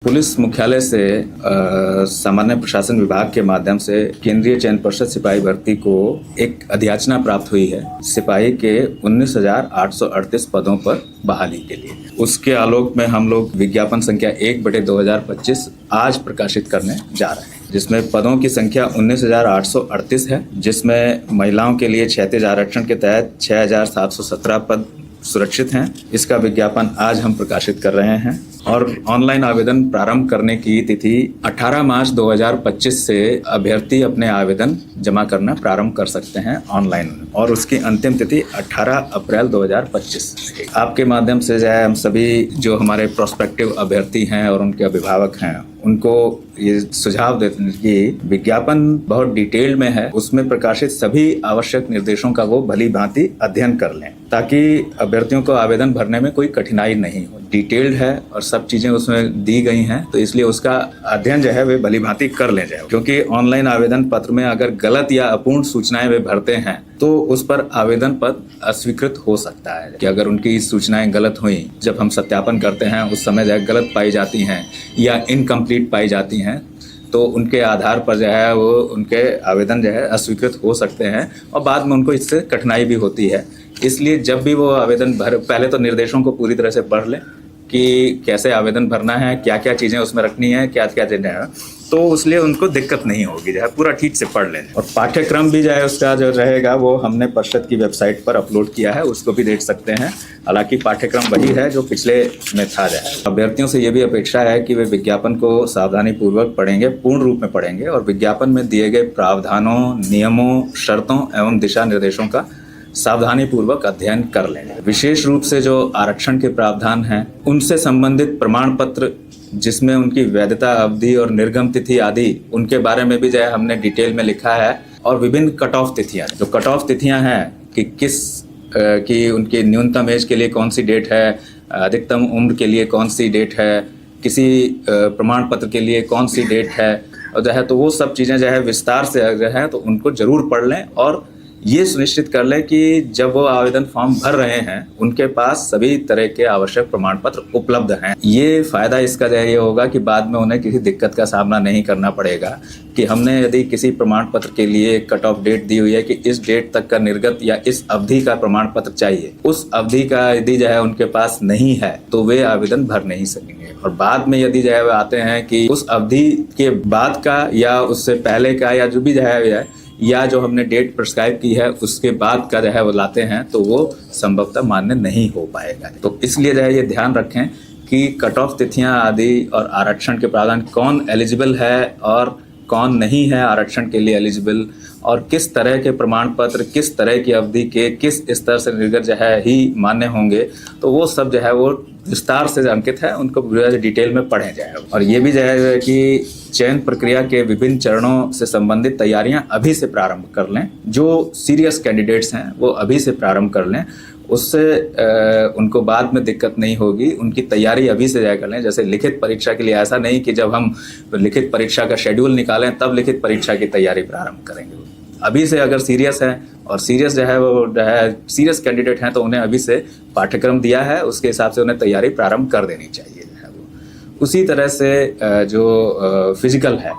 Police मुख्यालय से सामान्य प्रशासन विभाग के माध्यम से केंद्रीय चयन पर्षद सिपाही भर्ती को एक अधियाचना प्राप्त हुई है सिपाही के 19,838 पदों पर बहाली के लिए। उसके आलोक में हम लोग विज्ञापन संख्या 1/2025 आज प्रकाशित करने जा रहे हैं, जिसमें पदों की संख्या 19,838 है, जिसमें महिलाओं के लिए क्षैतिज आरक्षण के तहत 6,717 पद सुरक्षित हैं। इसका विज्ञापन आज हम प्रकाशित कर रहे हैं और ऑनलाइन आवेदन प्रारंभ करने की तिथि 18 मार्च 2025 से अभ्यर्थी अपने आवेदन जमा करना प्रारंभ कर सकते हैं ऑनलाइन, और उसकी अंतिम तिथि 18 अप्रैल 2025। आपके माध्यम से जो है हम सभी जो हमारे प्रोस्पेक्टिव अभ्यर्थी हैं और उनके अभिभावक हैं उनको ये सुझाव देते हैं कि विज्ञापन बहुत डिटेल में है, उसमें प्रकाशित सभी आवश्यक निर्देशों का वो भली भांति अध्ययन कर लें ताकि अभ्यर्थियों को आवेदन भरने में कोई कठिनाई नहीं हो। डिटेल्ड है और सब चीजें उसमें दी गई हैं, तो इसलिए उसका अध्ययन जो है वे भली भांति कर लें जाए, क्योंकि ऑनलाइन आवेदन पत्र में अगर गलत या अपूर्ण सूचनाएं वे भरते हैं तो उस पर आवेदन पत्र अस्वीकृत हो सकता है। कि अगर उनकी सूचनाएं गलत हुई, जब हम सत्यापन करते हैं उस समय जो है गलत पाई जाती हैं या इनकम्प्लीट पाई जाती हैं, तो उनके आधार पर जो है वो उनके आवेदन जो है अस्वीकृत हो सकते हैं और बाद में उनको इससे कठिनाई भी होती है। इसलिए जब भी वो आवेदन पहले तो निर्देशों को पूरी तरह से पढ़ लें कि कैसे आवेदन भरना है, क्या क्या चीज़ें उसमें रखनी है, क्या क्या चीज़ें हैं, तो उसलिए उनको दिक्कत नहीं होगी। जो है पूरा ठीक से पढ़ लें। और पाठ्यक्रम भी जो है उसका जो रहेगा वो हमने पर्षद की वेबसाइट पर अपलोड किया है, उसको भी देख सकते हैं। हालांकि पाठ्यक्रम वही है जो पिछले में था। जो है अभ्यर्थियों से ये भी अपेक्षा है कि वे विज्ञापन को सावधानी पूर्वक पढ़ेंगे, पूर्ण रूप में पढ़ेंगे और विज्ञापन में दिए गए प्रावधानों, नियमों, शर्तों एवं दिशा निर्देशों का सावधानी पूर्वक अध्ययन कर लें। विशेष रूप से जो आरक्षण के प्रावधान हैं उनसे संबंधित प्रमाण पत्र, जिसमें उनकी वैधता अवधि और निर्गम तिथि आदि, उनके बारे में भी जो है हमने डिटेल में लिखा है। और विभिन्न कट ऑफ तिथियाँ, जो कट ऑफ तिथियाँ हैं कि कि उनकी न्यूनतम एज के लिए कौन सी डेट है, अधिकतम उम्र के लिए कौन सी डेट है, किसी प्रमाण पत्र के लिए कौन सी डेट है, और जो है तो वो सब चीज़ें जो है विस्तार से जो है तो उनको जरूर पढ़ लें और ये सुनिश्चित कर लें कि जब वो आवेदन फॉर्म भर रहे हैं उनके पास सभी तरह के आवश्यक प्रमाण पत्र उपलब्ध हैं। ये फायदा इसका जो है ये होगा कि बाद में उन्हें किसी दिक्कत का सामना नहीं करना पड़ेगा कि हमने यदि किसी प्रमाण पत्र के लिए कट ऑफ डेट दी हुई है कि इस डेट तक का निर्गत या इस अवधि का प्रमाण पत्र चाहिए, उस अवधि का यदि जो है उनके पास नहीं है तो वे आवेदन भर नहीं सकेंगे। और बाद में यदि जो है आते हैं कि उस अवधि के बाद का या उससे पहले का या जो भी जो है या जो हमने डेट प्रिस्क्राइब की है उसके बाद का जो है वो लाते हैं, तो वो संभवतः मान्य नहीं हो पाएगा। तो इसलिए जो है ये ध्यान रखें कि कट ऑफ तिथियां आदि और आरक्षण के प्रावधान, कौन एलिजिबल है और कौन नहीं है आरक्षण के लिए एलिजिबल, और किस तरह के प्रमाण पत्र किस तरह की अवधि के किस स्तर से निर्गत जो है ही मान्य होंगे, तो वो सब जो है वो विस्तार से अंकित है, उनको डिटेल में पढ़े जाए। और ये भी जो है कि चयन प्रक्रिया के विभिन्न चरणों से संबंधित तैयारियां अभी से प्रारंभ कर लें। जो सीरियस कैंडिडेट्स हैं वो अभी से प्रारंभ कर लें, उससे उनको बाद में दिक्कत नहीं होगी। उनकी तैयारी अभी से जाए कर लें। जैसे लिखित परीक्षा के लिए ऐसा नहीं कि जब हम लिखित परीक्षा का शेड्यूल निकालें तब लिखित परीक्षा की तैयारी प्रारंभ करेंगे। अभी से अगर सीरियस है और सीरियस जो है वो जो है सीरियस कैंडिडेट हैं तो उन्हें अभी से पाठ्यक्रम दिया है, उसके हिसाब से उन्हें तैयारी प्रारंभ कर देनी चाहिए। जो है वो उसी तरह से जो फिजिकल है,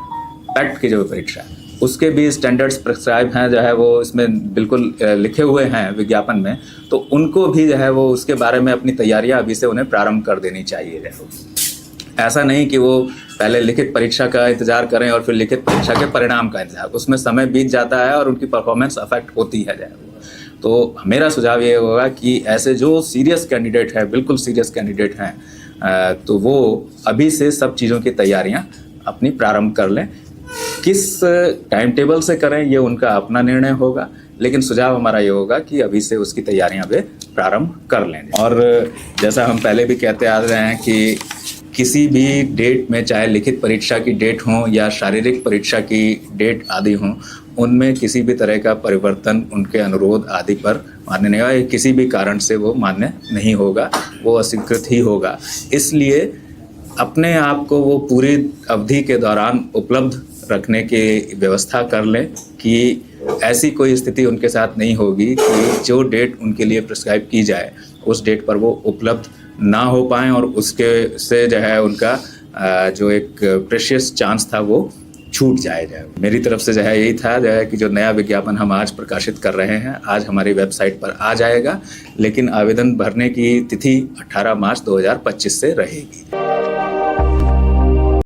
पैक्ट की जो परीक्षा है उसके भी स्टैंडर्ड्स प्रिस्क्राइब हैं, जो है वो इसमें बिल्कुल लिखे हुए हैं विज्ञापन में, तो उनको भी जो है वो उसके बारे में अपनी तैयारियां अभी से उन्हें प्रारंभ कर देनी चाहिए। ऐसा नहीं कि वो पहले लिखित परीक्षा का इंतजार करें और फिर लिखित परीक्षा के परिणाम का इंतजार, उसमें समय बीत जाता है और उनकी परफॉर्मेंस अफेक्ट होती है। तो मेरा सुझाव ये होगा कि ऐसे जो सीरियस कैंडिडेट है, बिल्कुल सीरियस कैंडिडेट हैं, तो वो अभी से सब चीज़ों की तैयारियां अपनी प्रारंभ कर लें। किस टाइम टेबल से करें ये उनका अपना निर्णय होगा, लेकिन सुझाव हमारा ये होगा कि अभी से उसकी तैयारियां वे प्रारंभ कर लें। और जैसा हम पहले भी कहते आ रहे हैं कि किसी भी डेट में, चाहे लिखित परीक्षा की डेट हो या शारीरिक परीक्षा की डेट आदि हो, उनमें किसी भी तरह का परिवर्तन उनके अनुरोध आदि पर मान्य नहीं होगा। किसी भी कारण से वो मान्य नहीं होगा, वो अस्वीकृत ही होगा। इसलिए अपने आप को वो पूरी अवधि के दौरान उपलब्ध रखने की व्यवस्था कर लें कि ऐसी कोई स्थिति उनके साथ नहीं होगी कि जो डेट उनके लिए प्रिस्क्राइब की जाए उस डेट पर वो उपलब्ध ना हो पाएँ और उसके से जो है उनका जो एक प्रेशियस चांस था वो छूट जाए। मेरी तरफ से जो है यही था जो है कि जो नया विज्ञापन हम आज प्रकाशित कर रहे हैं आज हमारी वेबसाइट पर आ जाएगा, लेकिन आवेदन भरने की तिथि 18 मार्च 2025 से रहेगी।